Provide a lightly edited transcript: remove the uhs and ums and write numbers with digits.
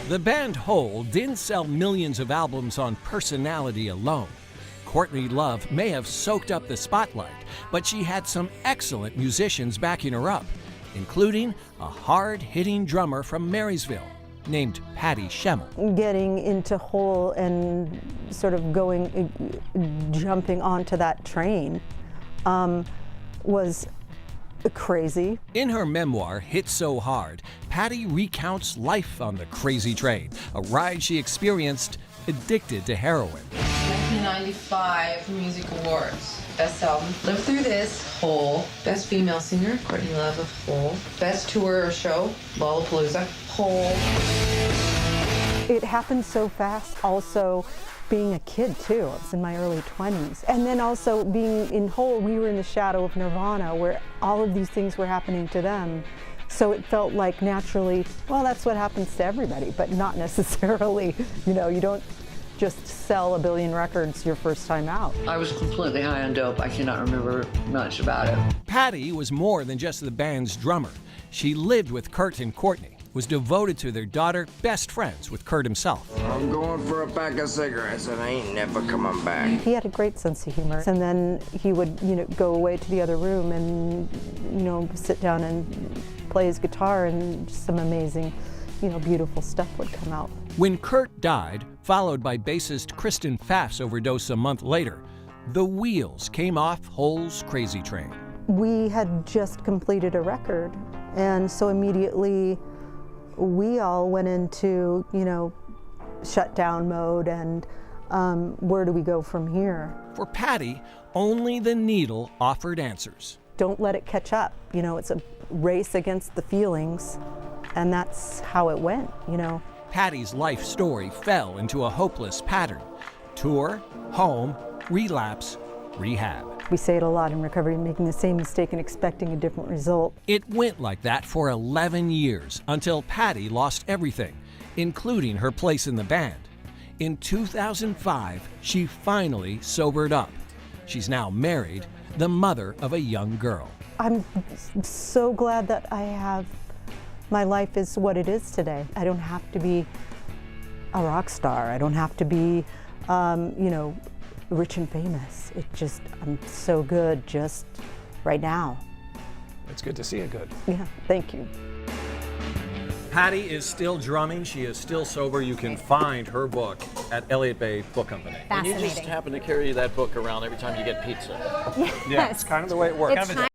The band Hole didn't sell millions of albums on personality alone. Courtney Love may have soaked up the spotlight, but she had some excellent musicians backing her up, including a hard-hitting drummer from Marysville named Patty Schemel. Getting into Hole and sort of jumping onto that train was crazy. In her memoir, Hit So Hard, Patty recounts life on the crazy train, a ride she experienced addicted to heroin. 1995 Music Awards. Best album, Live Through This, Hole. Best female singer, Courtney Love of Hole. Best tour or show, Lollapalooza, Hole. It happened so fast. Also, being a kid too, I was in my early 20s. And then also being in Hole, we were in the shadow of Nirvana where all of these things were happening to them. So it felt like naturally, well, that's what happens to everybody, but not necessarily, you don't just sell a billion records your first time out. I was completely high on dope. I cannot remember much about it. Patty was more than just the band's drummer. She lived with Kurt and Courtney, was devoted to their daughter, best friends with Kurt himself. I'm going for a pack of cigarettes and I ain't never coming back. He had a great sense of humor. And then he would, go away to the other room and, sit down and play his guitar, and some amazing, beautiful stuff would come out. When Kurt died, followed by bassist Kristen Pfaff's overdose a month later, the wheels came off Hole's crazy train. We had just completed a record, and so immediately we all went into, shutdown mode, and where do we go from here? For Patty, only the needle offered answers. Don't let it catch up. It's a race against the feelings, and that's how it went, Patty's life story fell into a hopeless pattern. Tour, home, relapse, rehab. We say it a lot in recovery, making the same mistake and expecting a different result. It went like that for 11 years until Patty lost everything, including her place in the band. In 2005, she finally sobered up. She's now married, the mother of a young girl. I'm so glad that my life is what it is today. I don't have to be a rock star. I don't have to be, rich and famous. I'm so good just right now. It's good to see you good. Yeah, thank you. Patty is still drumming. She is still sober. You can find her book at Elliott Bay Book Company. Fascinating. And you just happen to carry that book around every time you get pizza. Yeah, it's kind of the way it works. It's